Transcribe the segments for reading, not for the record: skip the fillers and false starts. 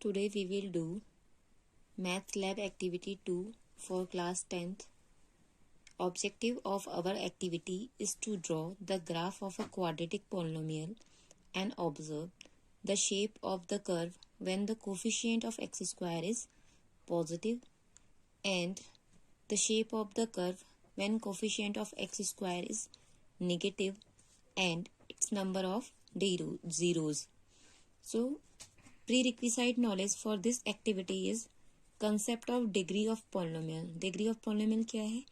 Today we will do Math Lab Activity 2 for class 10th. Objective of our activity is to draw the graph of a quadratic polynomial and observe the shape of the curve when the coefficient of x square is positive and the shape of the curve when coefficient of x square is negative and its number of zeros. So prerequisite knowledge for this activity is concept of degree of polynomial. Degree of polynomial क्या है?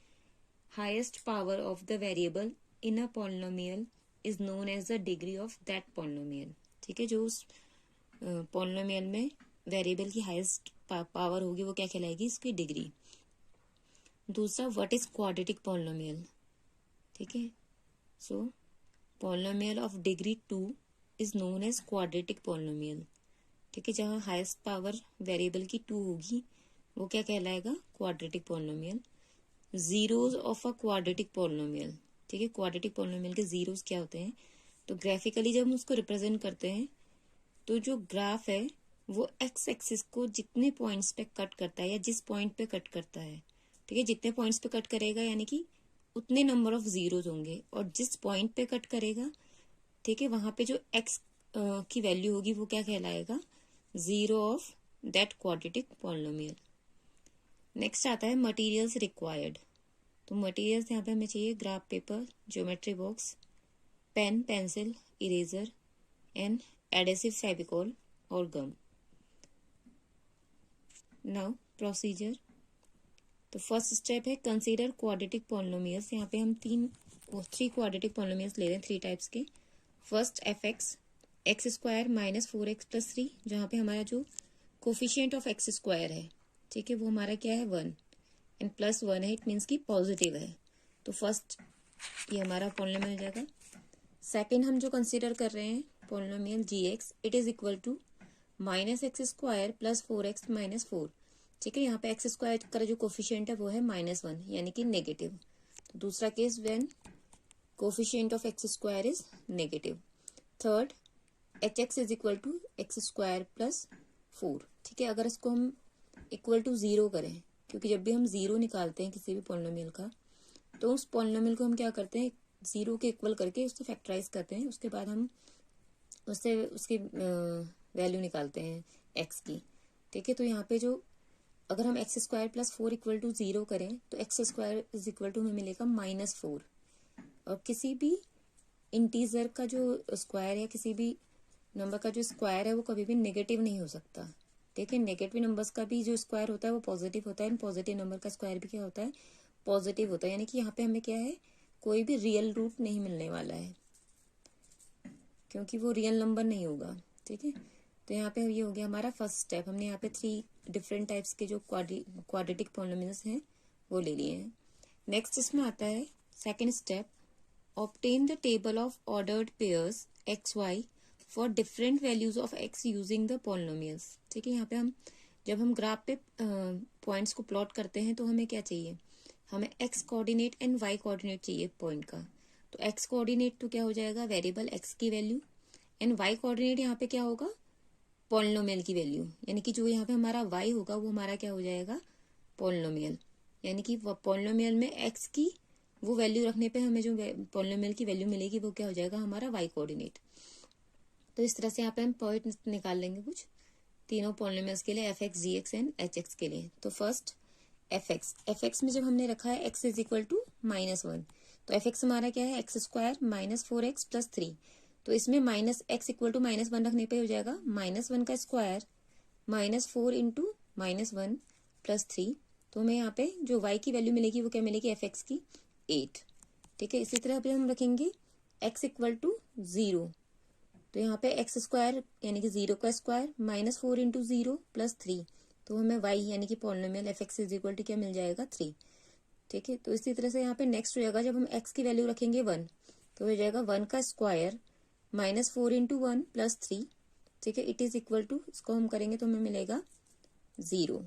Highest power of the variable in a polynomial is known as the degree of that polynomial. ठीक है, जो उस polynomial में variable की highest power होगी वो क्या कहलाएगी? इसकी डिग्री. दूसरा, व्हाट इज क्वाड्रेटिक पॉलिनोमियल. ठीक है, so polynomial of degree 2 is known as quadratic polynomial. ठीक है, जहाँ हाईएस्ट पावर वेरिएबल की 2 होगी वो क्या कहलाएगा? Quadratic polynomial. Zeros of a quadratic polynomial. ठीक है, क्वाड्रेटिक पॉलिनोमियल के जीरोज क्या होते हैं? तो ग्राफिकली जब हम उसको रिप्रेजेंट करते हैं तो जो ग्राफ है वो एक्स एक्सिस को जितने पॉइंट्स पे कट करता है या जिस पॉइंट पे कट करता है, ठीक है, जितने पॉइंट्स पे कट करेगा यानी कि उतने नंबर ऑफ जीरोज होंगे, और जिस पॉइंट पे कट करेगा, ठीक है, वहां पे जो एक्स की वैल्यू होगी वो क्या कहलाएगा? Zero of that quadratic polynomial. Next आता है मटेरियल्स रिक्वायर्ड. तो मटेरियल्स यहाँ पे हमें चाहिए graph paper, geometry box, pen, pencil, eraser and adhesive Fevicol और गम. Now procedure. तो फर्स्ट स्टेप है कंसीडर क्वाड्रेटिक पॉलिनोमियल्स. यहाँ पे हम थ्री क्वाड्रेटिक पॉलिनोमियल्स ले रहे हैं, 3 टाइप्स के. First F x square minus 4x plus 3, जहाँ पे हमारा जो कोफिशियंट ऑफ एक्स स्क्वायर है, ठीक है, वो हमारा क्या है? 1 एंड प्लस 1 है, इट मीन्स की पॉजिटिव है. तो फर्स्ट ये हमारा पॉलिनोमियल हो जाएगा. सेकेंड हम जो कंसीडर कर रहे हैं polynomial gx, it is equal to minus x square plus 4x minus 4. ठीक है, यहाँ पे एक्स स्क्वायर का जो कोफिशियंट है वो है -1 यानी कि नेगेटिव. तो दूसरा case when coefficient of x square is negative. Third h x is equal to x square plus 4. ठीक है, अगर इसको हम इक्वल टू 0 करें, क्योंकि जब भी हम 0 निकालते हैं किसी भी पॉलिनोमियल का तो उस पॉलिनोमियल को हम क्या करते हैं? 0 के इक्वल करके उससे फैक्टराइज करते हैं, उसके बाद हम उससे उसकी वैल्यू निकालते हैं एक्स की. ठीक है, तो यहाँ पे जो अगर हम x square plus 4 equal to 0 करें तो x square is equal to हमें मिलेगा -4. और किसी भी इंटीजर का जो स्क्वायर या किसी भी नंबर का जो स्क्वायर है वो कभी भी नेगेटिव नहीं हो सकता. ठीक है, नेगेटिव नंबर्स का भी जो स्क्वायर होता है वो पॉजिटिव होता है, एंड पॉजिटिव नंबर का स्क्वायर भी क्या होता है? पॉजिटिव होता है. यानी कि यहाँ पे हमें क्या है? कोई भी रियल रूट नहीं मिलने वाला है, क्योंकि वो रियल नंबर नहीं होगा. ठीक है, तो यहाँ पे ये हो गया हमारा फर्स्ट स्टेप. हमने यहाँ पे 3 डिफरेंट टाइप्स के जो क्वाड्रेटिक पॉलिनोमियल्स हैं वो ले लिए हैं. नेक्स्ट इसमें आता है second step, obtain the table of ordered pairs x y for different values of x using the polynomials. ठीक है, यहाँ पे हम जब हम ग्राफ पे पॉइंट्स को प्लॉट करते हैं तो हमें क्या चाहिए? हमें x coordinate and y coordinate चाहिए पॉइंट का. तो एक्स कोऑर्डिनेट तो क्या हो जाएगा? वेरिएबल एक्स की वैल्यू, एंड वाई कोऑर्डिनेट यहाँ पे क्या होगा? पॉलिनोमियल की वैल्यू. यानी कि जो यहाँ पे हमारा y होगा वो हमारा क्या हो जाएगा? पॉलिनोमियल. यानी कि पॉलिनोमियल में x की वो वैल्यू रखने पे हमें जो पॉलिनोमियल की वैल्यू मिलेगी वो क्या हो जाएगा? हमारा y कोऑर्डिनेट. तो इस तरह से यहाँ पे हम पॉइंट निकाल लेंगे कुछ तीनों पॉलिनोमियल्स के लिए, f(x), g(x) एंड h(x) के लिए. तो फर्स्ट f(x) में जब हमने रखा है x इज इक्वल टू -1, तो f(x) हमारा क्या है? X square minus 4x plus 3. तो इसमें माइनस एक्स इक्वल टू -1 रखने पे हो जाएगा -1 का स्क्वायर -4 इंटू -1 प्लस 3. तो हमें यहाँ पे जो y की वैल्यू मिलेगी वो क्या मिलेगी? f(x) की 8. ठीक है, इसी तरह पे हम रखेंगे x इक्वल टू 0. तो यहाँ पे एक्स स्क्वायर यानी कि 0 का स्क्वायर -4 इंटू 0 प्लस 3. तो हमें y यानी कि polynomial f(x) is equal to क्या मिल जाएगा? 3. ठीक है, तो इसी तरह से यहाँ पे नेक्स्ट हो जाएगा जब हम x की वैल्यू रखेंगे 1, तो हो जाएगा 1 का स्क्वायर -4 इंटू 1 प्लस 3. ठीक है, इट इज इक्वल टू, इसको हम करेंगे तो हमें मिलेगा 0.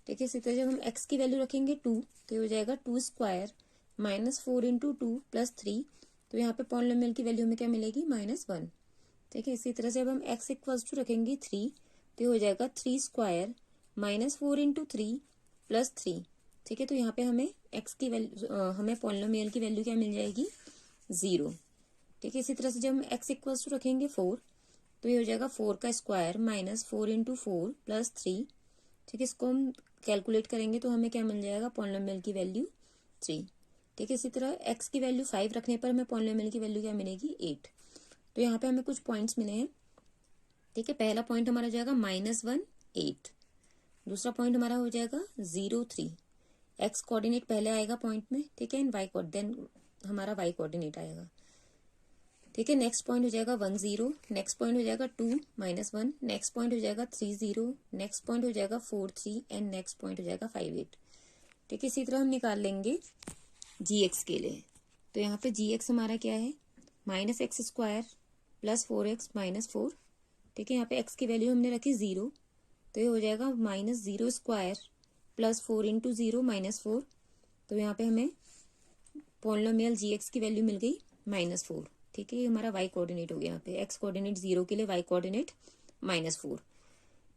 ठीक है, इसी तरह जब हम x की वैल्यू रखेंगे 2, तो हो जाएगा 2 स्क्वायर -4 इंटू 2 प्लस 3. तो यहाँ पे पॉलिनोमियल की वैल्यू में क्या मिलेगी? -1. ठीक है, इसी तरह से अब हम x इक्वल्स टू रखेंगे 3, तो ये हो जाएगा 3 स्क्वायर माइनस 4 इंटू 3 प्लस 3। ठीक है, तो यहाँ पे हमें एक्स की वैल्यू, हमें पॉलिनोमियल की वैल्यू क्या मिल जाएगी, 0। ठीक है, इसी तरह से जब हम एक्स इक्वल्स टू रखेंगे 4, तो ये हो जाएगा 4 का स्क्वायर माइनस 4 इंटू 4 प्लस 3। ठीक है, इसको हम कैलकुलेट करेंगे तो हमें क्या मिल जाएगा, पॉलिनोमियल की वैल्यू 3। ठीक है, इसी तरह एक्स की वैल्यू 5 रखने पर हमें पॉलिनोमियल की वैल्यू क्या मिलेगी, 8। तो यहाँ पे हमें कुछ पॉइंट्स मिले हैं। ठीक है, पहला पॉइंट हमारा हो जाएगा -1 8, दूसरा पॉइंट हमारा हो जाएगा 0 3। एक्स कोऑर्डिनेट पहले आएगा पॉइंट में, ठीक है, एंड वाई देन हमारा वाई कोऑर्डिनेट आएगा। ठीक है, नेक्स्ट पॉइंट हो जाएगा 1 0, नेक्स्ट पॉइंट हो जाएगा 2 -1, नेक्स्ट पॉइंट हो जाएगा 3 0, नेक्स्ट पॉइंट हो जाएगा 4 3 एंड नेक्स्ट पॉइंट हो जाएगा 5 8। ठीक है, इसी तरह हम निकाल लेंगे जी एक्स के लिए। तो यहाँ पे जी एक्स हमारा क्या है, -x² प्लस 4x माइनस 4। ठीक है, यहाँ पे x की वैल्यू हमने रखी 0, तो ये हो जाएगा -0² प्लस 4 इंटू 0 -4। तो यहाँ पे हमें पॉलिनोमियल जी एक्स की वैल्यू मिल गई -4। ठीक है, ये हमारा वाई कोऑर्डिनेट हो गया, यहाँ पे एक्स कोऑर्डिनेट 0 के लिए वाई कोऑर्डिनेट -4।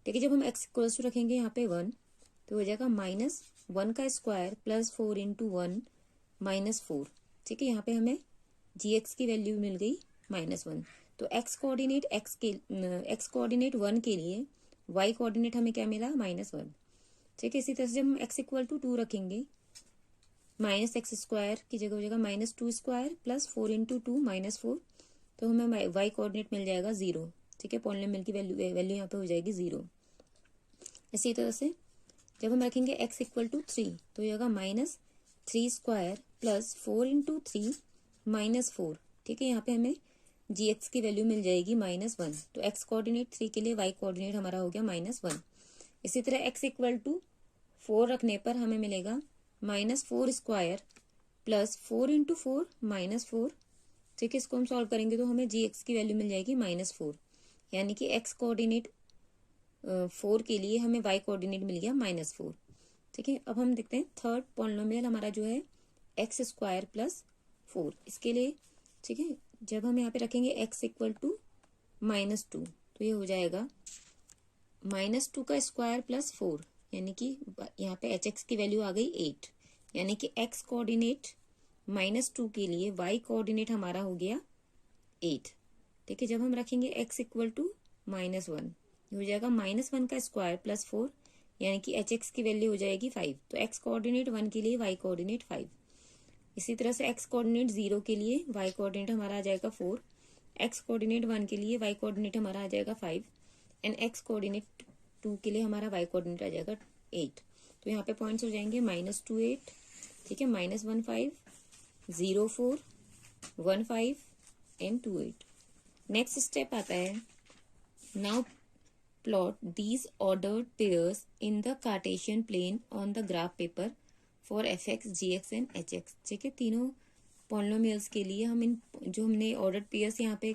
ठीक है, जब हम एक्स इक्वल्स टू रखेंगे यहाँ पे 1, तो हो जाएगा -1 का स्क्वायर प्लस 4 इंटू 1 -4। ठीक है, यहाँ पे हमें जी एक्स की वैल्यू मिल गई -1। तो एक्स कोऑर्डिनेट 1 के लिए वाई कोऑर्डिनेट हमें क्या मिला, -1। ठीक है, इसी तरह से जब हम एक्स इक्वल टू 2 रखेंगे, -x² की जगह हो जाएगा -2² प्लस 4 इंटू 2 -4। तो हमें वाई कोऑर्डिनेट मिल जाएगा 0। ठीक है, पॉलिनोमियल की वैल्यू यहाँ पे हो जाएगी 0। इसी तरह से जब हम रखेंगे x इक्वल टू 3, तो ये होगा -3² प्लस 4 इंटू 3 -4। ठीक है, यहाँ पे हमें जी एक्स की वैल्यू मिल जाएगी -1। तो x कोऑर्डिनेट 3 के लिए y कोऑर्डिनेट हमारा हो गया -1। इसी तरह x इक्वल टू 4 रखने पर हमें मिलेगा -4² प्लस 4 इंटू 4 -4। ठीक है, इसको हम सॉल्व करेंगे तो हमें जी एक्स की वैल्यू मिल जाएगी -4, यानी कि x कोऑर्डिनेट 4 के लिए हमें y कोऑर्डिनेट मिल गया -4। ठीक है, अब हम देखते हैं थर्ड पॉलिनोमियल हमारा जो है x² प्लस 4, इसके लिए। ठीक है, जब हम यहाँ पे रखेंगे x इक्वल टू -2, तो ये हो जाएगा -2 का स्क्वायर प्लस 4, यानी कि यहाँ पे एच एक्स की वैल्यू आ गई 8, यानी कि x कोऑर्डिनेट -2 के लिए y कोऑर्डिनेट हमारा हो गया 8। ठीक है, जब हम रखेंगे x इक्वल टू -1, हो जाएगा -1 का स्क्वायर प्लस 4, यानी कि एच एक्स की वैल्यू हो जाएगी 5। तो x कोऑर्डिनेट 1 के लिए y कोऑर्डिनेट 5। इसी तरह से x कोऑर्डिनेट 0 के लिए y कोऑर्डिनेट हमारा आ जाएगा 4, x कोऑर्डिनेट 1 के लिए y कोऑर्डिनेट हमारा आ जाएगा 5 एंड x कोऑर्डिनेट 2 के लिए हमारा y कोऑर्डिनेट आ जाएगा 8। तो यहाँ पे पॉइंट्स हो जाएंगे -2 8, ठीक है, -1 5 0 4 1 5 एंड 2 8। नेक्स्ट स्टेप आता है, now plot these ordered pairs in the Cartesian plane on the graph paper for fx gx and hx। ठीक है, तीनों पॉलिनोमियल्स के लिए हम इन जो हमने ऑर्डर्ड पेयर्स यहाँ पे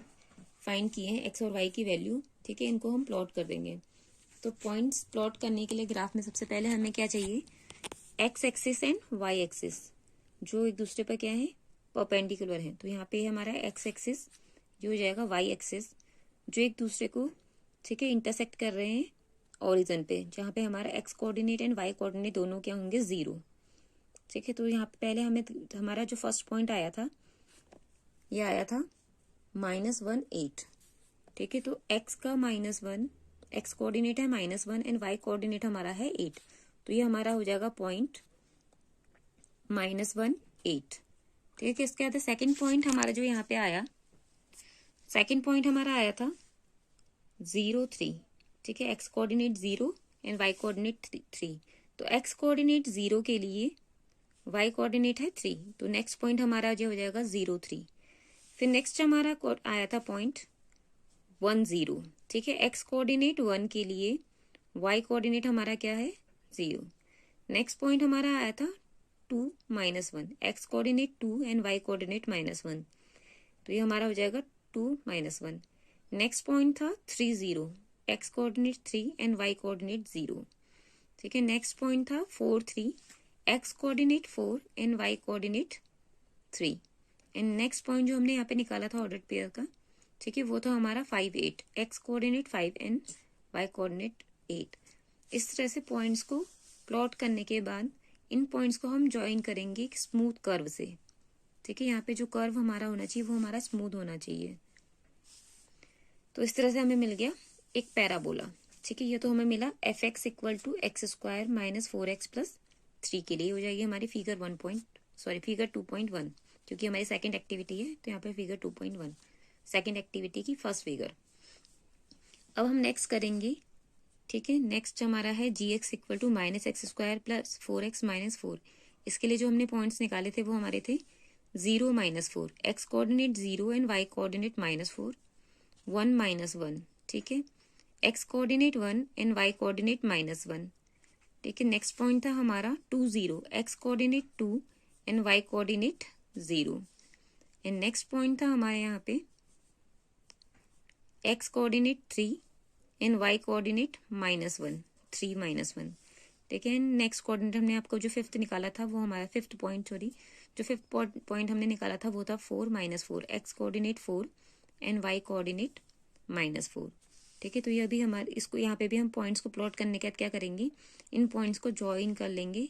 फाइंड किए हैं x और y की वैल्यू, ठीक है, इनको हम प्लॉट कर देंगे। तो पॉइंट्स प्लॉट करने के लिए ग्राफ में सबसे पहले हमें क्या चाहिए, x axis and y axis जो एक दूसरे पर क्या है, परपेंडिकुलर है। तो यहाँ पे हमारा x एक्सिस जो हो जाएगा y एक्सिस जो एक दूसरे को, ठीक है, इंटरसेक्ट कर रहे हैं ओरिजिन पे, जहाँ पे हमारा x coordinate and y coordinate दोनों क्या होंगे, 0। ठीक है, तो यहाँ पे पहले हमें हमारा जो फर्स्ट पॉइंट आया था, ये आया था -1 8। ठीक है, तो x का -1, x कोऑर्डिनेट है -1 एंड y कोऑर्डिनेट हमारा है 8। तो ये हमारा हो जाएगा पॉइंट -1 8। ठीक है, इसके बाद सेकंड पॉइंट हमारा जो यहाँ पे आया, सेकंड पॉइंट हमारा आया था 0 3। ठीक है, x coordinate 0 and y coordinate 3। तो x कोऑर्डिनेट 0 के लिए y कोऑर्डिनेट है 3, तो नेक्स्ट पॉइंट हमारा जो हो जाएगा 0 3। फिर नेक्स्ट हमारा आया था पॉइंट 1 0। ठीक है, x कोऑर्डिनेट 1 के लिए y कोऑर्डिनेट हमारा क्या है, 0। नेक्स्ट पॉइंट हमारा आया था 2 -1, x coordinate 2 and y coordinate -1। तो ये हमारा हो जाएगा 2 -1। नेक्स्ट पॉइंट था 3 0, x coordinate 3 and y coordinate 0। ठीक है, नेक्स्ट पॉइंट था 4 3, x coordinate 4 and y coordinate 3। And next point जो हमने यहाँ पे निकाला था ऑर्डर्ड पेयर का, ठीक है, वो था हमारा 5 8, x coordinate 5 and y coordinate 8। इस तरह से पॉइंट्स को प्लॉट करने के बाद इन पॉइंट्स को हम ज्वाइन करेंगे एक स्मूथ कर्व से। ठीक है, यहाँ पे जो कर्व हमारा होना चाहिए वो हमारा स्मूथ होना चाहिए। तो इस तरह से हमें मिल गया एक पैराबोला। ठीक है, ये तो हमें मिला f x equal to x square minus 4x plus 3 के लिए हो जाएगी हमारी फिगर 2.1, क्योंकि हमारी सेकंड एक्टिविटी है तो यहाँ पे फिगर 2.1 सेकंड एक्टिविटी की फर्स्ट फिगर। अब हम नेक्स्ट करेंगे। ठीक है, नेक्स्ट हमारा है g x equal to minus x square plus 4x minus 4। इसके लिए जो हमने पॉइंट्स निकाले थे वो हमारे थे 0 minus 4, x coordinate 0 and y coordinate -4, 1 minus 1। ठीक है, x coordinate 1 and y coordinate -1। ठीक है, नेक्स्ट पॉइंट था हमारा 2 0, x coordinate 2 and y coordinate 0। And next point था हमारे यहाँ पे x coordinate 3 and y coordinate -1, 3 -1। ठीक है, नेक्स्ट कोऑर्डिनेट हमने आपको जो फिफ्थ निकाला था वो हमारा फिफ्थ पॉइंट हमने निकाला था वो था 4 -4, x coordinate 4 and y coordinate -4। ठीक है, तो ये अभी हमारे इसको यहाँ पे भी हम पॉइंट्स को प्लॉट करने के बाद क्या करेंगे, इन पॉइंट्स को ज्वाइन कर लेंगे।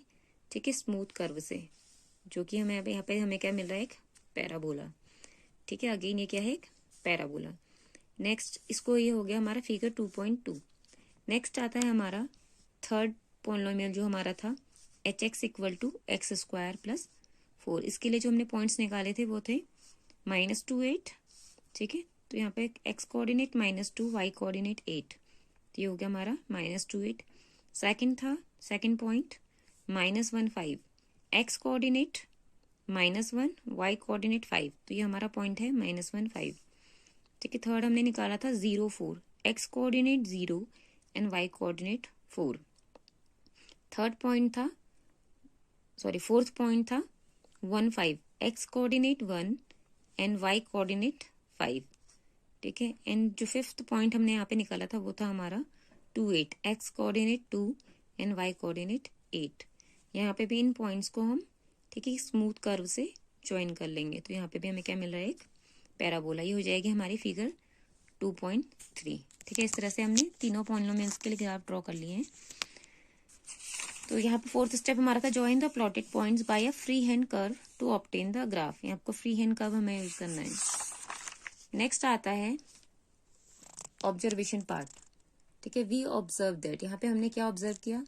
ठीक है, स्मूथ कर्व से, जो कि हमें यहाँ पे हमें क्या मिल रहा है, एक पैराबोला। ठीक है, अगेन ये क्या है, एक पैराबोला। नेक्स्ट इसको ये हो गया हमारा फिगर 2.2। नेक्स्ट आता है हमारा थर्ड पॉलिनोमियल जो हमारा था h x equal to x square plus 4। इसके लिए जो हमने पॉइंट्स निकाले थे वो थे -2 8। ठीक है, तो यहाँ पे एक्स कोऑर्डिनेट -2, वाई कोऑर्डिनेट 8, तो ये हो गया हमारा -2 8। Second point -1 5, x coordinate -1, y coordinate 5, तो ये हमारा पॉइंट है -1 5। ठीक है, थर्ड हमने निकाला था 0 4, x coordinate 0 and y coordinate 4। Fourth point था 1 5, x coordinate 1 and y coordinate 5। ठीक है, एंड जो फिफ्थ पॉइंट हमने यहाँ पे निकाला था वो था हमारा 2 8, x coordinate 2 and y coordinate 8। यहाँ पे भी इन पॉइंट्स को हम ठीक है स्मूथ कर्व से ज्वाइन कर लेंगे। तो यहाँ पे भी हमें क्या मिल रहा है, एक पैराबोला। ये हो जाएगी हमारी फिगर 2.3। ठीक है, इस तरह से हमने तीनों पॉलिनोमियल्स के लिए ग्राफ ड्रॉ कर लिए हैं। तो यहाँ पे फोर्थ स्टेप हमारा था join the plotted points by a free hand curve to obtain the graph. यहाँ आपको फ्री हैंड कर्व हमें यूज करना है। नेक्स्ट आता है ऑब्जर्वेशन पार्ट। ठीक है, वी ऑब्जर्व दैट, यहाँ पे हमने क्या ऑब्जर्व किया,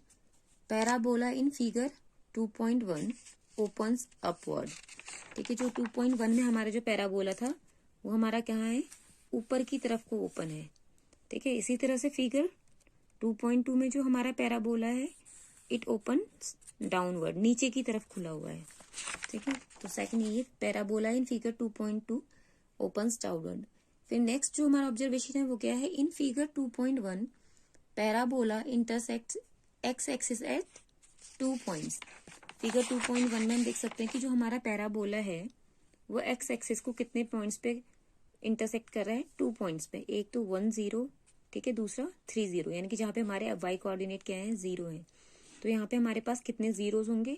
parabola in figure 2.1 opens upward. ठीक है, जो 2.1 में हमारा जो पैराबोला था वो हमारा कहाँ है, ऊपर की तरफ को ओपन है। ठीक है, इसी तरह से फिगर 2.2 में जो हमारा पैराबोला है इट ओपन डाउनवर्ड, नीचे की तरफ खुला हुआ है। ठीक है, तो सेकंड ये parabola in figure 2.2 opens downward. फिर नेक्स्ट जो हमारा ऑब्जर्वेशन है वो क्या है, in figure 2.1 parabola intersects x axis eight 2 points. Figure 2.1 में हम देख सकते हैं कि जो हमारा पैराबोला है वो एक्स एक्सिस को कितने पॉइंट्स पे इंटरसेक्ट कर रहा है, 2 पॉइंट्स पे। एक तो 1 0, ठीक है, दूसरा 3 0, यानी कि जहाँ पे हमारे वाई कोऑर्डिनेट क्या है, 0 है। तो यहाँ पे हमारे पास कितने जीरोज होंगे,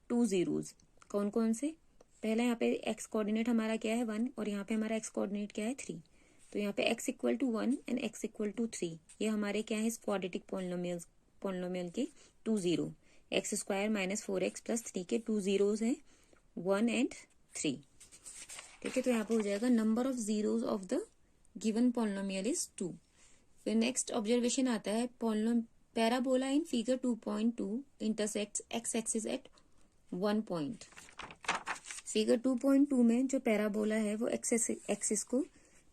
2 जीरोज। कौन कौन से, पहला यहाँ पे एक्स कोऑर्डिनेट हमारा क्या है 1 और यहाँ पे हमारा एक्स कोऑर्डिनेट क्या है 3। तो यहाँ पे x equal to 1 and x equal to 3 ये हमारे क्या है, क्वाड्रेटिक पॉलिनोमियल के 2 0, एक्स स्क्वायर -4x प्लस 3 के 2 जीरोज हैं 1 एंड 3। ठीक है, तो यहाँ पे हो जाएगा number of zeros of the given polynomial is 2। फिर नेक्स्ट ऑब्जर्वेशन आता है parabola in figure 2.2 intersects x axis eight 1 point. Figure 2.2 में जो पैराबोला है वो एक्स एक्सिस को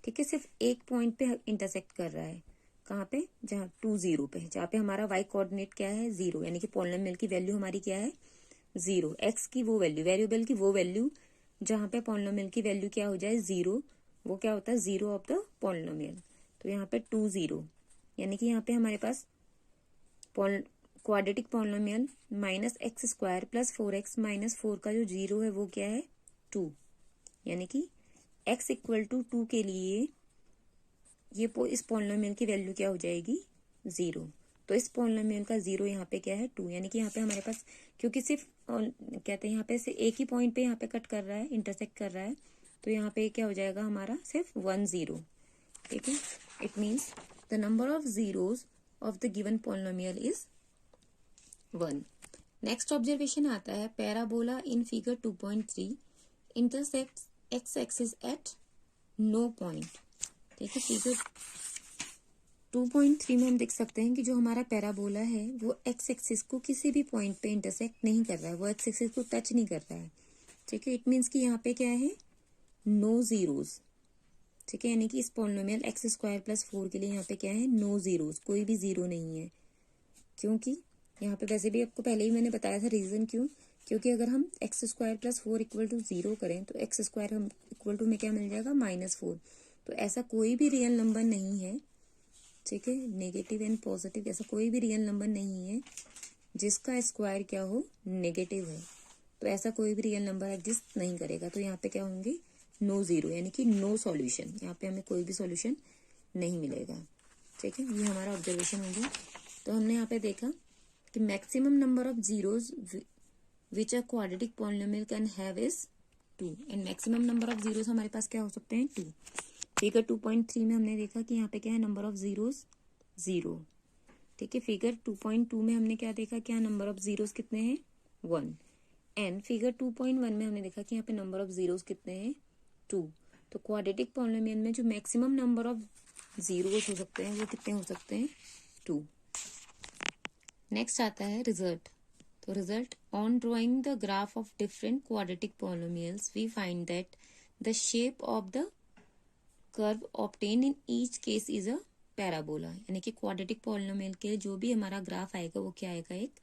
ठीक है सिर्फ एक पॉइंट पे इंटरसेक्ट कर रहा है। कहाँ पे, जहाँ 2 0 पे, जहाँ पे हमारा वाई कोऑर्डिनेट क्या है 0, यानी कि पॉलिनोमियल की वैल्यू हमारी क्या है 0, एक्स की वो वैल्यू, वेरिएबल की वो वैल्यू जहाँ पे पॉलिनोमियल की वैल्यू क्या हो जाए 0, वो क्या होता है 0 ऑफ द पॉलिनोमियल। तो यहाँ पे 2 0, यानी कि यहाँ पे हमारे पास quadratic polynomial -x square plus 4x -4 का जो 0 है वो क्या है 2, यानी कि x इक्वल टू 2 के लिए ये इस पॉलिनोमियल की वैल्यू क्या हो जाएगी 0। तो इस पॉलिनोमियल का 0 यहाँ पे क्या है 2, यानी कि यहाँ पे हमारे पास क्योंकि सिर्फ कहते हैं यहाँ पे से एक ही पॉइंट पे यहाँ पे कट कर रहा है, इंटरसेक्ट कर रहा है, तो यहाँ पे क्या हो जाएगा हमारा सिर्फ 1 0। ठीक है, it means the number of zeros of the given polynomial is 1। Next observation आता है, parabola in figure 2.3 intersects x axis at no point. ठीक है, फिगर 2.3 में हम देख सकते हैं कि जो हमारा पैराबोला है वो एक्स एक्सिस को किसी भी पॉइंट पे इंटरसेक्ट नहीं कर रहा है, वो एक्स एक्सिस को टच नहीं कर रहा है। ठीक है, इट मीन्स कि यहाँ पे क्या है, नो जीरोज। ठीक है, यानी कि इस पॉलिनोमियल एक्स स्क्वायर प्लस 4 के लिए यहाँ पे क्या है, नो जीरोज, कोई भी जीरो नहीं है। क्योंकि यहाँ पे वैसे भी आपको पहले ही मैंने बताया था रीजन क्यों, क्योंकि अगर हम x square plus 4 equal to 0 करें तो एक्स स्क्वायर हम इक्वल टू में क्या मिल जाएगा, -4। तो ऐसा कोई भी रियल नंबर नहीं है, ठीक है, नेगेटिव एंड पॉजिटिव, ऐसा कोई भी रियल नंबर नहीं है जिसका स्क्वायर क्या हो, नेगेटिव है। तो ऐसा कोई भी रियल नंबर एग्जिस्ट नहीं करेगा। तो यहाँ पे क्या होंगे, नो जीरो, यानी कि नो सॉल्यूशन, यहाँ पे हमें कोई भी सॉल्यूशन नहीं मिलेगा। ठीक है, ये हमारा ऑब्जर्वेशन हो गया। तो हमने यहाँ पे देखा कि maximum number of zeros which a quadratic polynomial can have is 2 and maximum number of zeros हमारे पास क्या हो सकते हैं, 2। फिगर 2.3 में हमने देखा कि यहाँ पे क्या है, नंबर ऑफ जीरोज 0। ठीक है, फिगर 2.2 में हमने क्या देखा, क्या नंबर ऑफ जीरोज कितने हैं, 1। एंड फिगर 2.1 में हमने देखा कि यहाँ पे नंबर ऑफ जीरोज कितने हैं, 2। तो क्वाड्रेटिक पॉलिनोमियल में जो मैक्सिमम नंबर ऑफ जीरोज हो सकते हैं वो कितने हो सकते हैं, 2। नेक्स्ट आता है रिजल्ट। तो result, on drawing the graph of different quadratic polynomials we find that the shape of the curve obtain in each case is a parabola. यानी कि क्वाड्रेटिक पॉलिनोमियल के जो भी हमारा ग्राफ आएगा वो क्या आएगा, एक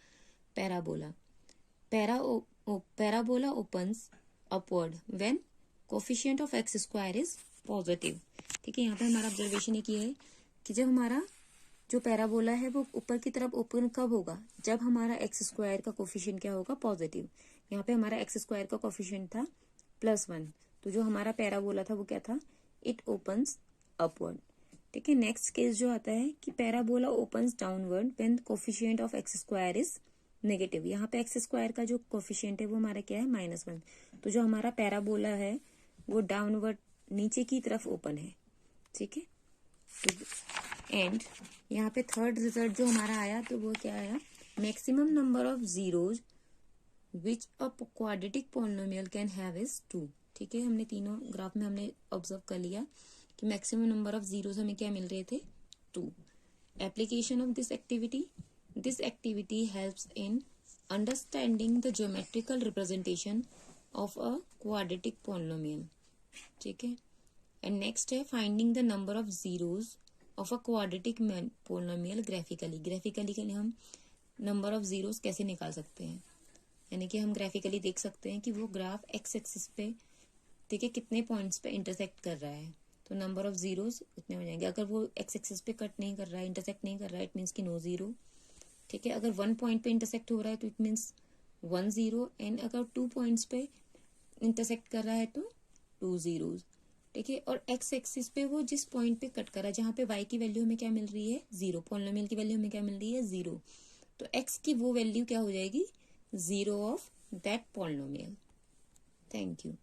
parabola. Parabola opens upward when coefficient of x square is positive. ठीक है, यहाँ पे हमारा ऑब्जर्वेशन ये है कि जब हमारा जो पैराबोला है वो ऊपर की तरफ ओपन कब होगा, जब हमारा एक्स स्क्वायर का कोफिशिएंट क्या होगा, पॉजिटिव। यहाँ पे हमारा एक्स स्क्वायर का कोफिशिएंट था +1, तो जो हमारा पैराबोला था वो क्या था, इट ओपन्स अपवर्ड। ठीक है, नेक्स्ट केस जो आता है कि parabola opens downward when coefficient of x square is negative. यहाँ पे एक्स स्क्वायर का जो कोफिशिएंट है वो हमारा क्या है, -1। तो जो हमारा पैराबोला है वो डाउनवर्ड नीचे की तरफ ओपन है। ठीक है, एंड यहाँ पे थर्ड रिजल्ट जो हमारा आया तो वो क्या आया, maximum number of zeros which a quadratic polynomial can have is 2। ठीक है, हमने तीनों ग्राफ में हमने ऑब्जर्व कर लिया कि मैक्सिमम नंबर ऑफ जीरोज हमें क्या मिल रहे थे, 2। Application of this activity helps in understanding the geometrical representation of a quadratic polynomial. ठीक है, एंड नेक्स्ट है finding the number of zeros of a quadratic polynomial graphically के लिए हम नंबर ऑफ जीरोज कैसे निकाल सकते हैं, यानी कि हम ग्राफिकली देख सकते हैं कि वो ग्राफ एक्स एक्सिस पे, ठीक है, कितने पॉइंट्स पे इंटरसेक्ट कर रहा है। तो नंबर ऑफ जीरोज इतने हो जाएंगे। अगर वो एक्स एक्सिस पे कट नहीं कर रहा है, इंटरसेक्ट नहीं कर रहा है, इट मीन्स की नो जीरो। ठीक है, अगर 1 पॉइंट पे इंटरसेक्ट हो रहा है तो इट मीन्स 1 जीरो, एंड अगर 2 पॉइंट्स पे इंटरसेक्ट कर रहा है तो 2 जीरोज। ठीक है, और एक्स एक्सिस पे वो जिस पॉइंट पे कट कर रहा है, जहाँ पे वाई की वैल्यू हमें क्या मिल रही है, 0, पॉलिनोमियल की वैल्यू हमें क्या मिल रही है, 0। तो एक्स की वो वैल्यू क्या हो जाएगी, 0 of that polynomial. Thank you.